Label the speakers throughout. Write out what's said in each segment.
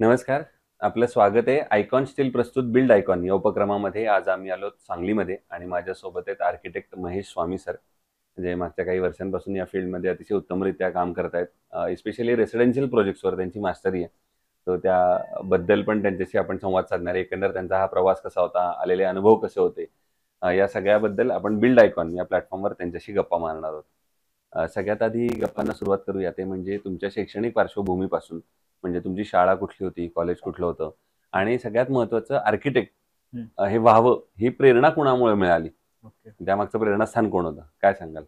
Speaker 1: नमस्कार. आपलं स्वागत आहे आयकॉन स्टील प्रस्तुत बिल्ड आयकॉन या उपक्रमामध्ये. आज आम्ही आलो सांगलीमध्ये आणि माझ्यासोबत आहेत आर्किटेक्ट महेश स्वामी सर, जे मागच्या काही वर्षांपासून या फील्डमध्ये अतिशय उत्तमरित्या काम करत आहेत. स्पेशली रेसिडेन्शियल प्रोजेक्ट्सवर त्यांची मास्टरी आहे. तर त्याबद्दल पण त्यांच्याशी आपण संवाद साधणार आहे. एकंदर त्यांचा हा प्रवास कसा होता, आलेले अनुभव कसे होते, या सगळ्याबद्दल आपण बिल्ड आयकॉन या प्लॅटफॉर्मवर त्यांच्याशी गप्पा मारणार आहोत. सगळ्यात आधी गप्पांना सुरुवात करूया ते म्हणजे तुमच्या शैक्षणिक पार्श्वभूमीपासून. म्हणजे तुमची शाळा कुठली होती, कॉलेज कुठलं होतं आणि सगळ्यात महत्त्वाचं आर्किटेक्ट हे व्हावं ही प्रेरणा कुणामुळे मिळाली?
Speaker 2: ओके.
Speaker 1: त्यामागचं प्रेरणास्थान कोण होतं? काय सांगाल?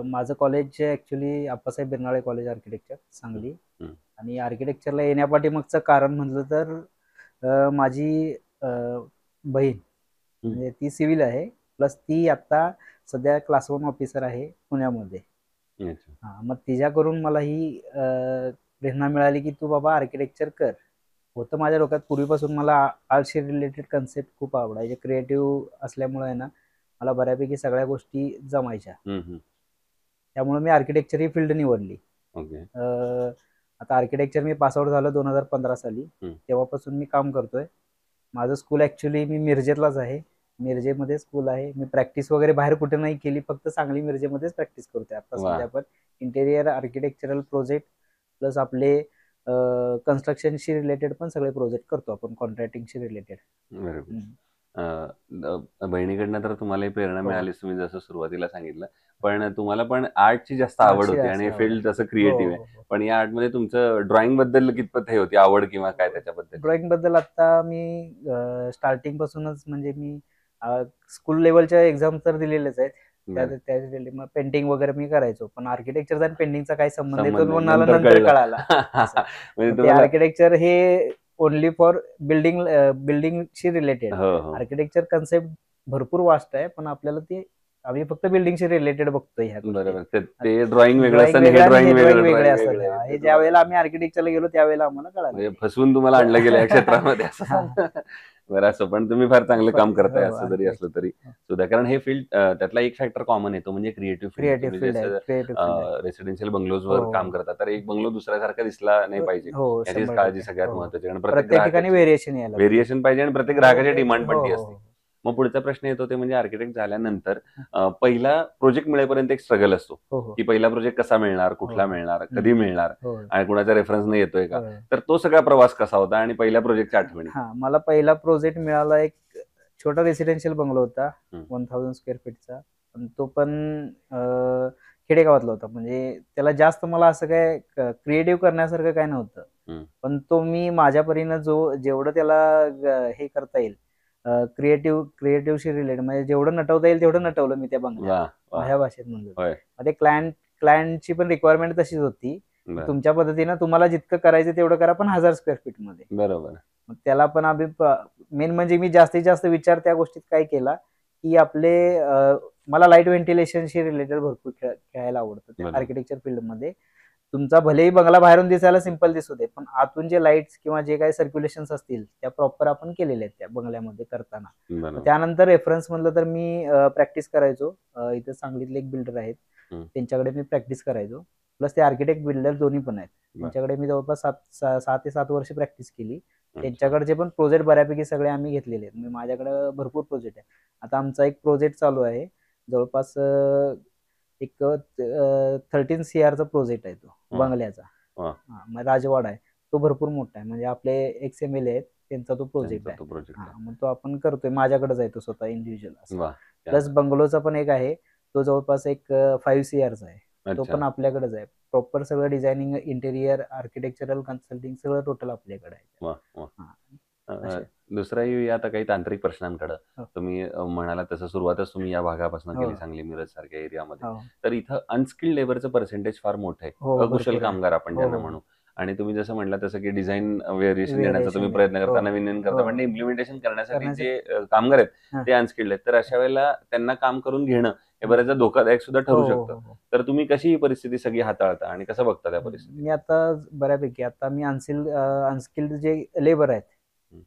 Speaker 2: माझं college actually Appasaheb Birnale college architecture Sangli.
Speaker 1: हं.
Speaker 2: आणि आर्किटेक्चरला येण्यापाठीमागचं कारण म्हटलं तर माझी बहीण म्हणजे ती सिव्हिल आहे, प्लस ती आत्ता सध्या क्लास 1 ऑफिसर आहे पुण्यामध्ये.
Speaker 1: अच्छा.
Speaker 2: हां, मग तिच्याकडून मला ही प्रेरणा मिळाली की तू बाबा आर्किटेक्चर कर. होतं माझ्या डोक्यात पूर्वीपासून, मला आर्टशी रिलेटेड कन्सेप्ट खूप आवडायचे. क्रिएटिव्ह असल्यामुळे आहे ना, मला बऱ्यापैकी सगळ्या गोष्टी जमायच्या. त्यामुळे मी आर्किटेक्चर ही फील्ड निवडली.
Speaker 1: ओके.
Speaker 2: आता आर्किटेक्चर मी पासआउट झालो 2015 साली. तेव्हापासून मी काम करतोय. माझं स्कूल ॲक्च्युली मी मिरजेतलाच आहे. मिरजेमध्ये स्कूल आहे. मी प्रॅक्टिस वगैरे बाहेर कुठे नाही केली, फक्त सांगली मिरजेमध्येच प्रॅक्टिस करतोय आता
Speaker 1: वा.
Speaker 2: सध्या. पण इंटेरियर आर्किटेक्चरल प्रोजेक्ट प्लस आपले कन्स्ट्रक्शनशी रिलेटेड पण सगळे प्रोजेक्ट करतो आपण, कॉन्ट्रॅक्टिंगशी रिलेटेड.
Speaker 1: बरोबर. बहिणीकडनं तर तुम्हालाही प्रेरणा
Speaker 2: हो.
Speaker 1: मिळालीच, तुम्ही जसं सुरुवातीला सांगितलं. पण तुम्हाला पण आर्टची जास्त आवड
Speaker 2: आर्टची
Speaker 1: होती
Speaker 2: जास्त
Speaker 1: आणि
Speaker 2: आवड
Speaker 1: फील्ड
Speaker 2: आहे.
Speaker 1: तसं
Speaker 2: हो,
Speaker 1: क्रिएटिव्ह आहे.
Speaker 2: हो, हो.
Speaker 1: पण या आर्टमध्ये तुमचं ड्रॉइंग बद्दल कितपत हे होती आवड किंवा काय त्याच्याबद्दल?
Speaker 2: ड्रॉइंग बद्दल आता मी स्टार्टिंग पासूनच म्हणजे मी स्कूल लेवलच्या एक्झाम तर दिलेलेच आहेत.
Speaker 1: बरं.
Speaker 2: मग पेंटिंग वगैरे मी करायचो. पण आर्किटेक्चरचा आणि पेंटिंगचा काही संबंध आहे तो
Speaker 1: संबंध नाही.
Speaker 2: मला
Speaker 1: नंतर
Speaker 2: नंतर
Speaker 1: कळलं.
Speaker 2: कळाला. असं.
Speaker 1: म्हणजे
Speaker 2: मग ते
Speaker 1: तुम्हाला
Speaker 2: आर्किटेक्चर हे ओन्ली फॉर बिल्डिंगशी रिलेटेड.
Speaker 1: हो, हो.
Speaker 2: आर्किटेक्चर कन्सेप्ट भरपूर वास्ट आहे, पण आपल्याला ते आम्ही फक्त बिल्डिंगशी रिलेटेड बघतोय ह्या गोष्टी.
Speaker 1: बरोबर. ते ड्रॉइंग वेगळं
Speaker 2: ड्रॉइंग
Speaker 1: असतं आणि हे
Speaker 2: वेगळं आणि
Speaker 1: ड्रॉइंग
Speaker 2: हे ड्रॉइंग
Speaker 1: वेगळं,
Speaker 2: वेगळे
Speaker 1: ड्रॉइंग
Speaker 2: असतात.
Speaker 1: वेगळं आहे.
Speaker 2: हे
Speaker 1: ते
Speaker 2: ज्या वेळेला
Speaker 1: तुम्हाला
Speaker 2: आम्ही आर्किटेक्चरला गेलो त्यावेळेला आम्हाला कळालं
Speaker 1: म्हणजे
Speaker 2: ते.
Speaker 1: फसवून तुम्हाला आणलं गेलं या क्षेत्रामध्ये असं
Speaker 2: हा.
Speaker 1: सांगता. बरं, असं पण तुम्ही फार चांगलं काम करताय
Speaker 2: हो,
Speaker 1: असं जरी असलं
Speaker 2: आर्किटेक्चर.
Speaker 1: तरी सुद्धा. कारण हे फील्ड त्यातला एक फॅक्टर कॉमन आहे, तो म्हणजे क्रिएटिव्ह फील्ड.
Speaker 2: क्रिएटिव्ह
Speaker 1: तुम्ही
Speaker 2: फील्ड आहे,
Speaker 1: जसं
Speaker 2: क्रिएटिव्ह फील्ड आहे.
Speaker 1: रेसिडेन्शियल
Speaker 2: हो,
Speaker 1: बंगलोजवर काम
Speaker 2: हो.
Speaker 1: करता, तर एक बंगलो दुसऱ्यासारखा दिसला नाही पाहिजे,
Speaker 2: हो,
Speaker 1: याचीच काळजी
Speaker 2: 100%.
Speaker 1: सगळ्यात
Speaker 2: हो, हो.
Speaker 1: महत्त्वाची. कारण प्रत्येक
Speaker 2: प्रत्येक ठिकाणी
Speaker 1: ग्राहकाची
Speaker 2: व्हेरिएशन यायला पाहिजे.
Speaker 1: व्हेरिएशन पाहिजे आणि प्रत्येक ग्राहकाची डिमांड पण
Speaker 2: हो,
Speaker 1: ती
Speaker 2: हो,
Speaker 1: असते.
Speaker 2: हो.
Speaker 1: मग पुढचा प्रश्न येतो ते म्हणजे आर्किटेक्ट झाल्यानंतर पहिला प्रोजेक्ट मिळेपर्यंत एक स्ट्रगल असतो,
Speaker 2: हो, हो.
Speaker 1: की पहिला प्रोजेक्ट कसा मिळणार,
Speaker 2: हो,
Speaker 1: कुठला
Speaker 2: हो.
Speaker 1: मिळणार, कधी मिळणार
Speaker 2: हो.
Speaker 1: आणि कुणाचा रेफरन्स नाही येतोय का?
Speaker 2: हो.
Speaker 1: तर तो सगळा प्रवास कसा होता आणि पहिल्या प्रोजेक्टच्या आठवणी?
Speaker 2: हां, मला पहिला प्रोजेक्ट मिळाला एक छोटा रेसिडेन्शियल बंगलो होता,
Speaker 1: हं.
Speaker 2: 1000 स्क्वेअर फीटचा. पण तो पण खेडेगावातला होता. म्हणजे त्याला जास्त मला असं काय क्रिएटिव्ह करण्यासारखं काय नव्हतं. पण तो मी माझ्या परीनं जेवढं त्याला हे करता येईल, क्रिएटिव्हशी रिलेटेड म्हणजे जेवढं नटवता येईल तेवढं नटवलं मी त्या बंगल्याला.
Speaker 1: वाह! वाह!
Speaker 2: माझ्या भाषेत म्हणलं.
Speaker 1: होय.
Speaker 2: मग ते क्लायंटची पण रिक्वायरमेंट तशीच होती.
Speaker 1: बरं.
Speaker 2: तुमच्या पद्धतीनं तुम्हाला जितकं करायचं तेवढं करा, पण 1000 स्क्वेअर फीटमध्ये.
Speaker 1: बरोबर.
Speaker 2: मग त्याला पण आम्ही मेन म्हणजे मी जास्तीत जास्त विचार त्या गोष्टीत काय केला, की आपले मला लाईट व्हेंटिलेशनशी रिलेटेड भरपूर खेळायला आवडतं त्या
Speaker 1: बरोबर.
Speaker 2: आर्किटेक्चर फील्डमध्ये. तुमचा भलेही बंगला बाहेरून दिसायला सिंपल दिसू दे, पण आतून जे लाईट्स किंवा जे काही सर्क्युलेशन्स असतील त्या प्रॉपर आपण केलेल्या आहेत त्या बंगल्यामध्ये करताना.
Speaker 1: बरोबर.
Speaker 2: त्यानंतर रेफरन्स म्हणलं तर मी प्रॅक्टिस करायचो. इथं सांगलीतले एक बिल्डर आहेत, त्यांच्याकडे मी प्रॅक्टिस करायचो. प्लस ते आर्किटेक्ट बिल्डर दोन्ही पण आहेत. त्यांच्याकडे मी जवळपास 6 ते 7 वर्ष प्रॅक्टिस केली. त्यांच्याकडचे पण प्रोजेक्ट बऱ्यापैकी सगळे आम्ही घेतलेले आहेत. माझ्याकडे भरपूर प्रोजेक्ट आहे. आता आमचा एक प्रोजेक्ट चालू आहे जवळपास एक 13 CRचा प्रोजेक्ट आहे तो बंगल्याचा. मग राजवाडा आहे, तो भरपूर मोठा आहे. म्हणजे आपले एक्स MLA आहेत, त्यांचा तो प्रोजेक्ट आहे. मग तो आपण करतोय, माझ्याकडेच आहे तो स्वतः इंडिव्हिज्युअल. प्लस बंगलोचा पण एक आहे, तो जवळपास एक 5 CRचा आहे. तो पण आपल्याकडेच आहे. प्रॉपर सगळं डिझायनिंग, इंटेरियर, आर्किटेक्चरल कन्सल्टिंग सगळं टोटल आपल्याकडे आहे.
Speaker 1: दुसराही आता काही तांत्रिक प्रश्नांकडे
Speaker 2: हो.
Speaker 1: तुम्ही म्हणाला तसं सुरुवातच तुम्ही या भागापासून
Speaker 2: हो.
Speaker 1: केली, सांगली मिरज सारख्या एरियामध्ये.
Speaker 2: हो.
Speaker 1: तर इथं अनस्किल्ड लेबरचं पर्सेंटेज फार मोठं आहे,
Speaker 2: हो,
Speaker 1: अकुशल
Speaker 2: भरपूर आहे.
Speaker 1: कामगार आपण
Speaker 2: हो,
Speaker 1: ज्यांना
Speaker 2: हो.
Speaker 1: म्हणू. आणि तुम्ही जसं म्हटलं तसं की डिझाईन व्हेरिएशन देण्याचा तुम्ही
Speaker 2: व्हेरिएशन
Speaker 1: प्रयत्न करता,
Speaker 2: हो,
Speaker 1: नवीन करता,
Speaker 2: हो.
Speaker 1: पण इम्प्लिमेंटेशन करण्यासाठी
Speaker 2: करण्यासाठी
Speaker 1: जे कामगार आहेत
Speaker 2: हां.
Speaker 1: ते अनस्किल्ड आहेत. तर अशा वेळेला त्यांना काम करून घेणं हे बऱ्याचदा धोकादायक सुद्धा ठरू
Speaker 2: हो, हो,
Speaker 1: शकतं.
Speaker 2: हो.
Speaker 1: तर तुम्ही कशी ही परिस्थिती सगळी हाताळता आणि कसं बघता त्या परिस्थितीत?
Speaker 2: मी आता बऱ्यापैकी आता मी अनस्किल्ड जे लेबर आहेत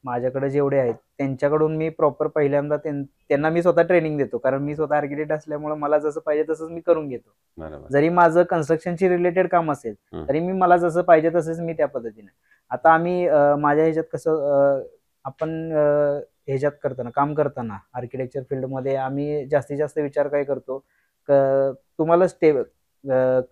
Speaker 2: माझ्याकडे जेवढे आहेत त्यांच्याकडून मी प्रॉपर पहिल्यांदा त्यांना मी स्वतः ट्रेनिंग देतो, कारण मी स्वतः आर्किटेक्ट असल्यामुळे मला जसं पाहिजे तसंच मी करून घेतो. जरी माझं कन्स्ट्रक्शनशी रिलेटेड काम असेल तरी मी मला जसं पाहिजे तसंच मी त्या पद्धतीने. आता आम्ही माझ्या ह्याच्यात कसं आपण ह्याच्यात करताना काम करताना आर्किटेक्चर फील्डमध्ये आम्ही जास्तीत जास्त विचार काय करतो, तुम्हाला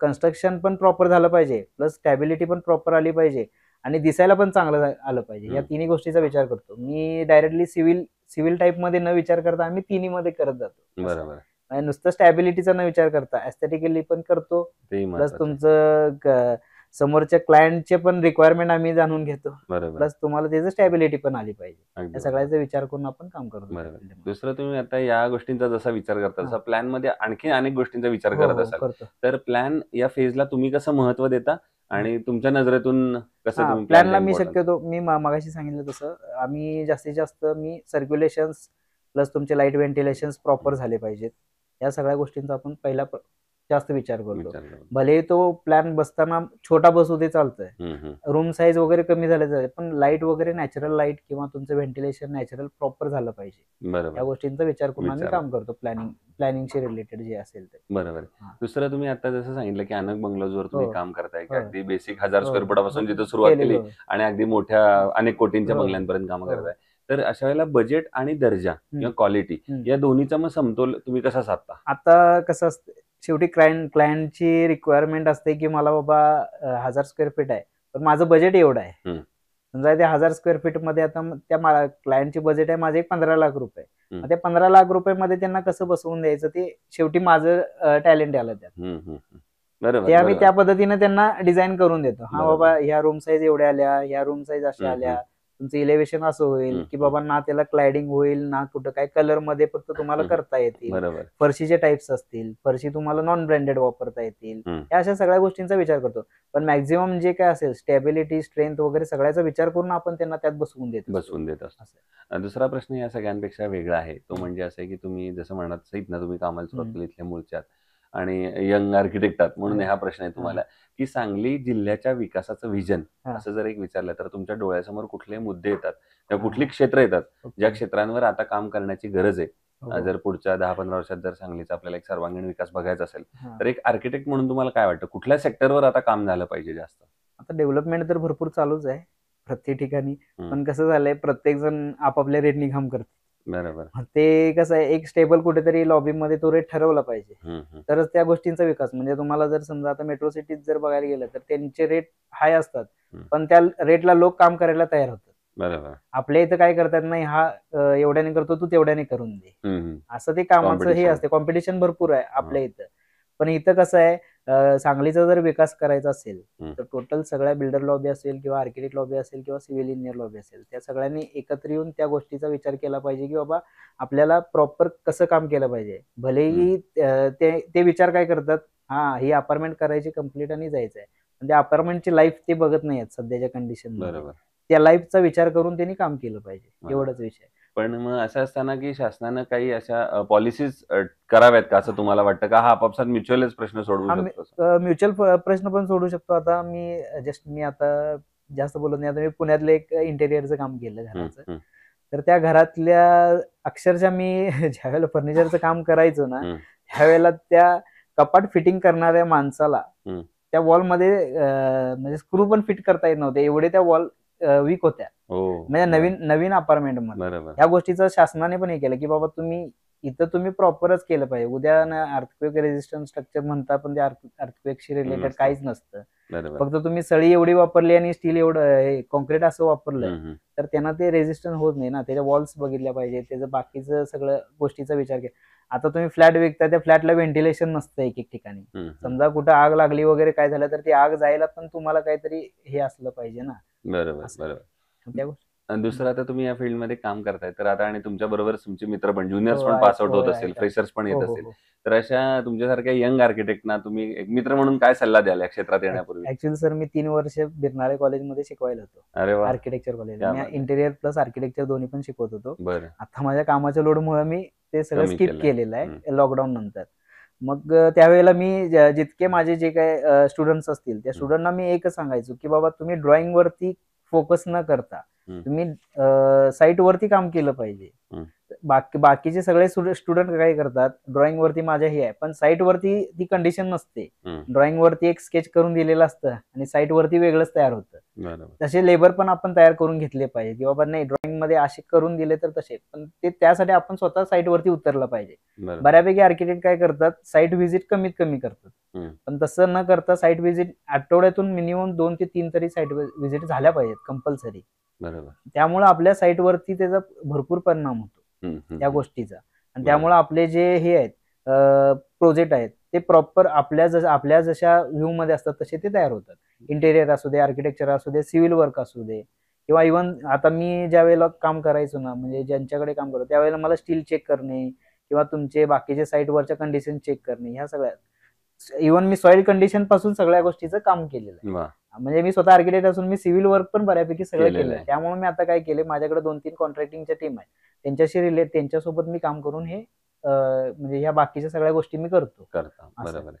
Speaker 2: कन्स्ट्रक्शन पण प्रॉपर झालं पाहिजे, प्लस स्टॅबिलिटी पण प्रॉपर आली पाहिजे आणि दिसायला पण चांगलं आलं पाहिजे. या तिन्ही गोष्टीचा विचार करतो मी. डायरेक्टली सिव्हिल टाईप मध्ये न विचार करता आम्ही तिन्ही मध्ये करत जातो.
Speaker 1: बरोबर.
Speaker 2: नुसतं स्टॅबिलिटीचा न विचार करता एस्थेटिकली पण करतो, प्लस तुमचं समोरच्या क्लायंटचे पण रिक्वायरमेंट आम्ही जाणून घेतो, प्लस तुम्हाला त्याचं स्टॅबिलिटी पण आली पाहिजे. या सगळ्याचा विचार करून आपण काम करतो.
Speaker 1: दुसरं, तुम्ही आता या गोष्टींचा जसा विचार करता तसा प्लॅन मध्ये आणखी अनेक गोष्टींचा विचार करत असाल, तर प्लॅन या फेजला तुम्ही कसं महत्व देता आणि तुमच्या नजरेतून कसं
Speaker 2: प्लॅनला मी शक्यतो मी मागाशी सांगितलं तसं आम्ही जास्तीत जास्त मी सर्क्युलेशन्स प्लस तुमचे लाईट व्हेंटिलेशन प्रॉपर झाले पाहिजेत. या सगळ्या गोष्टींचा आपण पहिला जास्त विचार करतो. भले तो प्लॅन बसताना छोटा बसू दे चालतंय, रूम साईज वगैरे कमी झाले, पण लाईट वगैरे नॅचरल लाईट किंवा तुमचं व्हेंटिलेशन नॅचरल प्रॉपर झालं पाहिजे. या गोष्टींचा विचार करून आम्ही काम करतो प्लॅनिंगशी रिलेटेड जे असेल ते.
Speaker 1: बरोबर. दुसरं, तुम्ही आता जसं सांगितलं की अनक बंगलोजवर तुम्ही काम करताय, की अगदी बेसिक 1000 स्क्वेअर फुटापासून जिथं सुरुवात केली आणि अगदी मोठ्या अनेक कोटींच्या बंगल्यांपर्यंत काम करताय, तर अशा वेळेला बजेट आणि दर्जा किंवा क्वालिटी या दोन्हीचा मग समतोल तुम्ही कसा साधता?
Speaker 2: आता कसं असतं, शेवटी क्लायंटची रिक्वायरमेंट असते की मला बाबा 1000 स्क्वेअर फीट आहे, पण माझं बजेट एवढं आहे. समजा त्या 1000 स्क्वेअर फीट मध्ये आता त्या क्लायंटची बजेट आहे माझे 15 लाख रुपये. त्या 15 लाख रुपये मध्ये त्यांना कसं बसवून द्यायचं ते शेवटी माझं टॅलेंट आलं त्यात. ते आम्ही त्या पद्धतीने त्यांना डिझाईन करून देतो. हा बाबा ह्या रूम साईज एवढ्या आल्या, ह्या रूम साईज अशा आल्या, तुमचं इलेव्हेशन असं होईल की बाबा ना त्याला क्लायडिंग होईल ना कुठं काय, कलर मध्ये फक्त तुम्हाला करता येतील, फरशीचे टाइप्स असतील, फरशी तुम्हाला नॉन ब्रँडेड वापरता येतील, या अशा सगळ्या गोष्टींचा विचार करतो. पण मॅक्झिमम जे काय असेल स्टॅबिलिटी स्ट्रेंथ वगैरे सगळ्याचा विचार करून आपण त्यांना त्यात बसवून देत
Speaker 1: असतो. दुसरा प्रश्न या सगळ्यांपेक्षा वेगळा आहे, तो म्हणजे असं आहे की तुम्ही जसं म्हणत सहित ना तुम्ही कामाला सुरुवात केली इथल्या मूळच्यात आणि यंग आर्किटेक्ट आहात, म्हणून हा प्रश्न आहे तुम्हाला की सांगली जिल्ह्याच्या विकासाचं व्हिजन असं जर एक विचारलं तर तुमच्या डोळ्यासमोर कुठले मुद्दे येतात किंवा कुठली क्षेत्र येतात ज्या क्षेत्रांवर आता काम करण्याची गरज आहे? जर पुढच्या 10-15 वर्षात जर सांगलीचा आपल्याला एक सर्वांगीण विकास बघायचा असेल तर एक आर्किटेक्ट म्हणून तुम्हाला काय वाटतं, कुठल्या सेक्टरवर आता काम झालं पाहिजे जास्त?
Speaker 2: आता डेव्हलपमेंट तर भरपूर चालूच आहे प्रत्येक ठिकाणी, पण कसं झालंय प्रत्येक जण आपापल्या रेटनी काम करते.
Speaker 1: बरोबर.
Speaker 2: ते कसं आहे, एक स्टेबल कुठेतरी लॉबी मध्ये तो रेट ठरवला पाहिजे तरच त्या गोष्टींचा विकास. म्हणजे तुम्हाला जर समजा आता मेट्रो सिटीत जर बघायला गेलं तर त्यांचे रेट हाय असतात, पण त्या रेटला लोक काम करायला तयार होतात.
Speaker 1: बरोबर.
Speaker 2: आपल्या इथं काय करतात, नाही हा एवढ्याने करतो तू तेवढ्याने करून दे, असं ते कामाचं हे असते. कॉम्पिटिशन भरपूर आहे आपल्या इथं. पण इथं कसं आहे, सांगलीचा जर विकास करायचा असेल तर टोटल सगळ्या बिल्डर लॉबी असेल किंवा आर्किटेक्ट लॉबी असेल किंवा सिव्हिल इंजिनियर लॉबी असेल, त्या सगळ्यांनी एकत्र येऊन त्या गोष्टीचा विचार केला पाहिजे की बाबा आपल्याला प्रॉपर कसं काम केलं पाहिजे. भलेही ते विचार काय करतात, हा ही अपार्टमेंट करायची कम्प्लीट आणि जायचं आहे, पण त्या अपार्टमेंटची लाईफ ते बघत नाही आहेत सध्याच्या कंडिशन. त्या लाईफचा विचार करून त्यांनी काम केलं पाहिजे, एवढाच विषय.
Speaker 1: पण मग असं असताना की शासनानं काही अशा पॉलिसीज कराव्यात का असं तुम्हाला वाटतं का? हा आपापसात म्युच्युअलच प्रश्न सोडवू शकतो?
Speaker 2: म्युच्युअल प्रश्न पण सोडू शकतो. आता मी आता जास्त बोलत नाही, आता मी पुण्यातलं एक इंटेरियरचं काम केलं घराचं, तर त्या घरातल्या अक्षरशः मी ज्यावेळेला फर्निचरचं काम करायचो ना त्यावेळेला त्या कपाट फिटिंग करणाऱ्या माणसाला त्या वॉलमध्ये म्हणजे स्क्रू पण फिट करता येत नव्हते, एवढे त्या वॉल वीक होत्या. म्हणजे नवीन अपार्टमेंट मध्ये या गोष्टीचं शासनाने पण हे केलं की बाबा तुम्ही प्रॉपरच केलं पाहिजे. उद्या अर्थक्वेक रेजिस्टन्स स्ट्रक्चर म्हणता, पण ते अर्थक्वेकशी रिलेटेड काहीच नसतं. फक्त तुम्ही सळी एवढी वापरली आणि स्टील एवढं कॉन्क्रीट असं वापरलं तर त्यांना ते रेजिस्टन्स होत नाही ना. त्याच्या वॉल्स बघितल्या पाहिजे, त्याचं बाकीचं सगळं गोष्टीचा विचार केला. आता तुम्ही फ्लॅट विकता, त्या फ्लॅटला व्हेंटिलेशन नसतं एक एक ठिकाणी. समजा कुठं आग लागली वगैरे काय झालं तर ती आग जायला पण तुम्हाला काहीतरी हे असलं पाहिजे ना.
Speaker 1: बरोबर. दुसरं, आता तुम्ही या फील्ड मध्ये काम करताय तर आता आणि तुमच्या बरोबर तुमचे मित्र पण ज्युनियर्स पण पास आउट होत असतील, फ्रेशर्स पण येत असतील, तर अशा तुमच्यासारख्या यंग आर्किटेक्टना तुम्ही एक मित्र म्हणून काय सल्ला द्याल या क्षेत्रात येण्यापूर्वी?
Speaker 2: ऍक्च्युअली सर मी 3 वर्ष बिरनाळे कॉलेजमध्ये शिकवायला होतो, आर्किटेक्चर कॉलेज. मी इंटेरियर प्लस आर्किटेक्चर दोन्ही पण शिकवत होतो. आता माझ्या कामाच्या लोडमुळे मी ते सगळं स्किप केलेलं आहे लॉकडाऊन नंतर. मग त्यावेळेला मी जितके माझे जे काय स्टुडंट्स असतील त्या स्टुडंटना मी एकच सांगायचो की बाबा तुम्ही ड्रॉइंग वरती फोकस न करता तुम्ही साईट वरती काम केलं पाहिजे. बाकीचे सगळे स्टुडंट काय करतात, ड्रॉइंग वरती माझ्या हे आहे, पण साईट वरती ती कंडिशन नसते. ड्रॉइंग वरती एक स्केच करून दिलेलं असतं आणि साईट वरती वेगळंच तयार होतं. तसे लेबर पण आपण तयार करून घेतले पाहिजे, की बाबा नाही ड्रॉइंग मध्ये असे करून दिले तर तसे, पण ते त्यासाठी आपण स्वतः साईट वरती उतरलं पाहिजे. बऱ्यापैकी आर्किटेक्ट काय करतात, साईट व्हिजिट कमीत कमी करतात, पण तसं न करता साईट व्हिजिट आठवड्यातून मिनिमम 2 ते 3 तरी साईट व्हिजिट झाल्या पाहिजेत कंपल्सरी. त्यामुळे आपल्या साईट वरती त्याचा भरपूर परिणाम होतो त्या गोष्टीचा. आणि त्यामुळे आपले जे हे आहेत प्रोजेक्ट आहेत ते प्रॉपर आपल्या जशा व्ह्यू मध्ये असतात तसे ते तयार होतात. इंटेरियर असू दे, आर्किटेक्चर असू दे, सिव्हिल वर्क असू दे, किंवा इव्हन आता मी ज्या वेळेला काम करायचो ना, म्हणजे ज्यांच्याकडे काम करतो त्यावेळेला मला स्टील चेक करणे किंवा तुमचे बाकीचे साईट वरच्या कंडिशन चेक करणे, ह्या सगळ्या, इव्हन मी सॉइल कंडिशन पासून सगळ्या गोष्टीचं काम केलेलं आहे. म्हणजे मी स्वतः आर्किटेक्ट असून मी सिव्हिल वर्क पण बऱ्यापैकी सगळं केलं. त्यामुळे मी आता काय केले, माझ्याकडे 2-3 कॉन्ट्रॅक्टिंगच्या टीम आहे, त्यांच्यासोबत मी काम करून हे म्हणजे ह्या बाकीच्या सगळ्या गोष्टी मी करतो.
Speaker 1: बरोबर.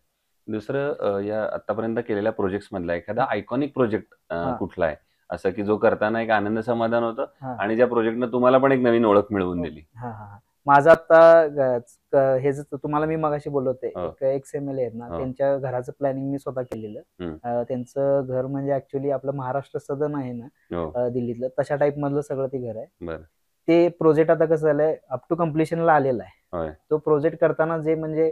Speaker 1: दुसरं या आतापर्यंत केलेल्या प्रोजेक्ट मधला एखादा आयकॉनिक प्रोजेक्ट कुठला आहे असं की जो करताना एक आनंद समाधान होतं आणि ज्या प्रोजेक्टनं तुम्हाला पण एक नवीन ओळख मिळवून दिली?
Speaker 2: माझं आता हे तुम्हाला मी मगाशी बोललो होते, एक XML आहेत ना, त्यांच्या घराचं प्लॅनिंग मी स्वतः केलेलं. त्यांचं घर म्हणजे ऍक्च्युली आपलं महाराष्ट्र सदन आहे ना दिल्लीतलं, तशा टाईप मधलं सगळं ते घर आहे. ते प्रोजेक्ट आता कसं झालंय, अप टू कम्प्लिशनला आलेला आहे. तो प्रोजेक्ट करताना जे म्हणजे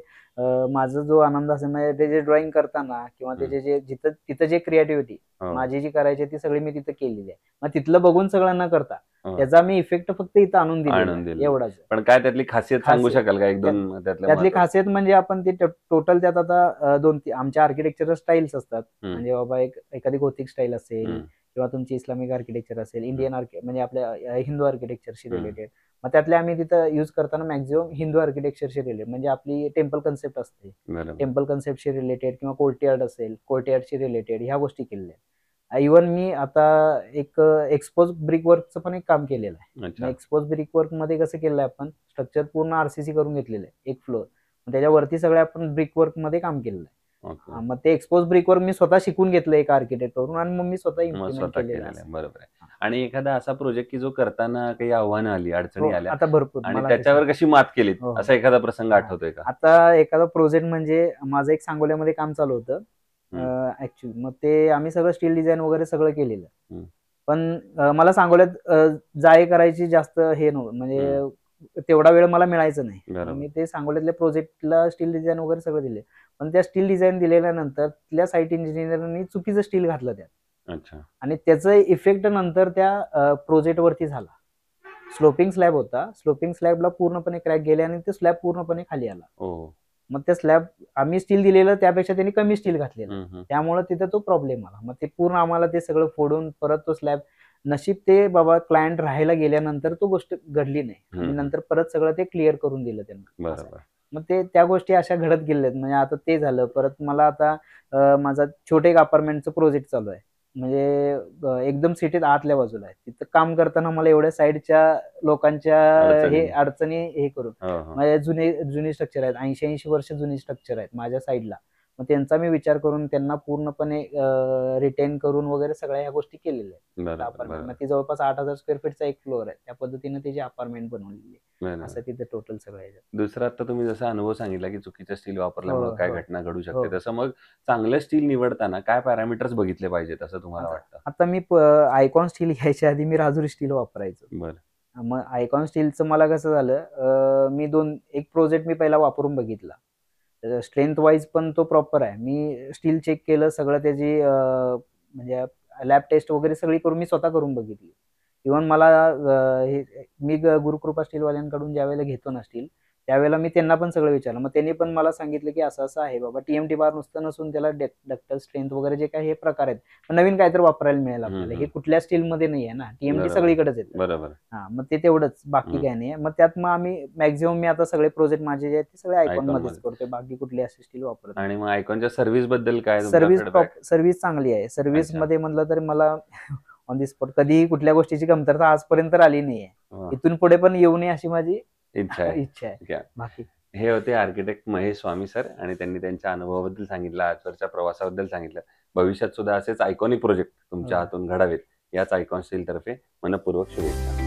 Speaker 2: माझा जो आनंद असेल, म्हणजे ते जे ड्रॉइंग करताना किंवा त्याचे जे तिथं जे क्रिएटिव्हिटी माझी जी करायची ती सगळी मी तिथं केलेली आहे. मग तिथलं बघून सगळं न करता त्याचा मी इफेक्ट फक्त इथं आणून दिला, एवढाच.
Speaker 1: पण काय त्यातली खासियत सांगू शकाल का? एक दोन
Speaker 2: त्यातली खासियत म्हणजे आपण ते टोटल त्यात आता 2-3 आमच्या आर्किटेक्चर स्टाईल्स असतात. म्हणजे बाबा एखादी गोथिक स्टाईल असेल किंवा तुमची इस्लामिक आर्किटेक्चर असेल, इंडियन म्हणजे आपल्या हिंदू आर्किटेक्चरशी रिलेटेड, मग त्यातले आम्ही तिथं युज करताना मॅक्झिमम हिंदू आर्किटेक्चरशी रिलेटेड, म्हणजे आपली टेम्पल कन्सेप्ट असते, टेम्पल कन्सेप्टशी रिलेटेड, किंवा कोर्टयार्ड असेल, कोर्टयार्डशी रिलेटेड, ह्या गोष्टी केलेल्या. इव्हन मी आता एक एक्सपोज ब्रिक वर्कचं पण एक काम केलेलं आहे. एक्सपोज ब्रिक वर्क मध्ये कसं केलंय, आपण स्ट्रक्चर पूर्ण RCC करून घेतलेलं आहे, एक फ्लोअर, त्याच्यावरती सगळं आपण ब्रिक वर्क मध्ये काम केलेलं आहे. मग ते एक्सपोज ब्रिक वर्क मी स्वतः शिकून घेतलं एक आर्किटेक्ट करून, आणि मग मी स्वतः इम्प्लिमेंट केलेलं आहे.
Speaker 1: बरोबर आहे. आणि एखादा असा प्रोजेक्ट की जो करताना काही आव्हानं आली, अडचणी आल्या,
Speaker 2: आता भरपूर,
Speaker 1: आणि त्याच्यावर कशी मात केली, असा एखादा प्रसंग आठवतोय का?
Speaker 2: आता एखादा प्रोजेक्ट म्हणजे माझं एक सांगोल्यामध्ये काम चालू होतं ऍक्च्युली, मग ते आम्ही सगळं स्टील डिझाईन वगैरे सगळं केलेलं, पण मला सांगोल्यात जाय करायची जास्त हे नव्हतं, म्हणजे तेवढा वेळ मला मिळायचं नाही. मी ते सांगोल्यातल्या प्रोजेक्टला स्टील डिझाईन वगैरे सगळं दिले, पण त्या स्टील डिझाईन दिलेल्यानंतर तिथल्या साईट इंजिनियरनी चुकीचं स्टील घातलं त्यात, आणि त्याचा इफेक्ट नंतर त्या प्रोजेक्ट वरती झाला. स्लोपिंग स्लॅब होता, स्लोपिंग स्लॅबला पूर्णपणे क्रॅक गेले आणि ते स्लॅब पूर्णपणे खाली आला. मग त्या स्लॅब आम्ही स्टील दिलेलं त्यापेक्षा त्यांनी कमी स्टील घातलेलं, त्यामुळे तिथे तो प्रॉब्लेम आला. मग ते पूर्ण आम्हाला ते सगळं फोडून परत तो स्लॅब, नशीब ते बाबा क्लायंट राहायला गेल्यानंतर तो गोष्ट घडली नाही, आणि नंतर परत सगळं ते क्लिअर करून दिलं त्यांना. मग ते त्या गोष्टी अशा घडत गेल्यात. म्हणजे आता ते झालं, परत मला आता माझा छोटे एक अपार्टमेंटचं प्रोजेक्ट चालू आहे, म्हणजे एकदम सिटीत आतल्या बाजूला आहे. तिथं काम करताना मला एवढ्या साईडच्या लोकांच्या हे अडचणी हे करून, म्हणजे जुने स्ट्रक्चर आहेत, 80-80 वर्ष जुनी स्ट्रक्चर आहेत माझ्या साईडला, मग त्यांचा मी विचार करून त्यांना पूर्णपणे रिटेन करून वगैरे सगळ्या ह्या गोष्टी केलेल्या आहेत. अपार्टमेंट ती जवळपास 8,000 स्क्वेअर फीटचा एक फ्लोअर आहे, त्या पद्धतीने त्याची अपार्टमेंट बनवलेली आहे, असं तिथे टोटल सगळं आहे.
Speaker 1: दुसरा, आता तुम्ही जसा अनुभव सांगितला की चुकीचं स्टील वापरल्यामुळे काय घटना घडू शकते, तसं मग चांगलं स्टील निवडताना काय पॅरामीटर्स बघितले पाहिजेत असं तुम्हाला वाटतं?
Speaker 2: आता मी आयकॉन स्टील घ्यायच्या आधी मी राजुरी स्टील वापरायचो. मग आयकॉन स्टीलचं मला कसं झालं, मी एक प्रोजेक्ट मी पहिला वापरून बघितला, स्ट्रेंथ वाईज पण तो प्रॉपर आहे. मी स्टील चेक केलं सगळं, त्याची म्हणजे लॅब टेस्ट वगैरे सगळी करून मी स्वतः करून बघितली. इव्हन मला मी गुरुकृपा स्टीलवाल्यांकडून ज्या वेळेला घेतो ना स्टील, त्यावेळेला मी त्यांना पण सगळं विचारलं. मग त्यांनी पण मला सांगितलं की असं असं आहे बाबा, TMT बार नुसतं नसून त्याला डक्टल स्ट्रेंथ वगैरे जे काही हे प्रकार आहेत, नवीन काहीतरी वापरायला मिळेल आपल्याला. हे कुठल्या स्टील मध्ये नाही आहे ना, TMT सगळीकडेच येतं.
Speaker 1: बरोबर.
Speaker 2: मग ते तेवढंच, बाकी काही नाही. मग त्यात मग आम्ही मॅक्झिमम मी आता सगळे प्रोजेक्ट माझे जे आहेत ते सगळे आयकॉन मध्येच करतोय, बाकी कुठली असे स्टील वापरत.
Speaker 1: आणि मग आयकॉनच्या सर्व्हिस बद्दल काय?
Speaker 2: सर्व्हिस चांगली आहे. सर्व्हिस मध्ये म्हणलं तर मला ऑन दी स्पॉट कधीही कुठल्या गोष्टीची कमतरता आजपर्यंत आली नाहीये. इथून पुढे पण येऊ नये अशी माझी इच्छा आहे. बाकी
Speaker 1: हे होते आर्किटेक्ट महेश स्वामी सर, आणि त्यांनी त्यांच्या अनुभवाबद्दल सांगितलं, आजवरच्या प्रवासाबद्दल सांगितलं. भविष्यात सुद्धा असेच आयकॉनिक प्रोजेक्ट तुमच्या हातून घडावेत याच आयकॉन स्टील तर्फे मनपूर्वक शुभेच्छा.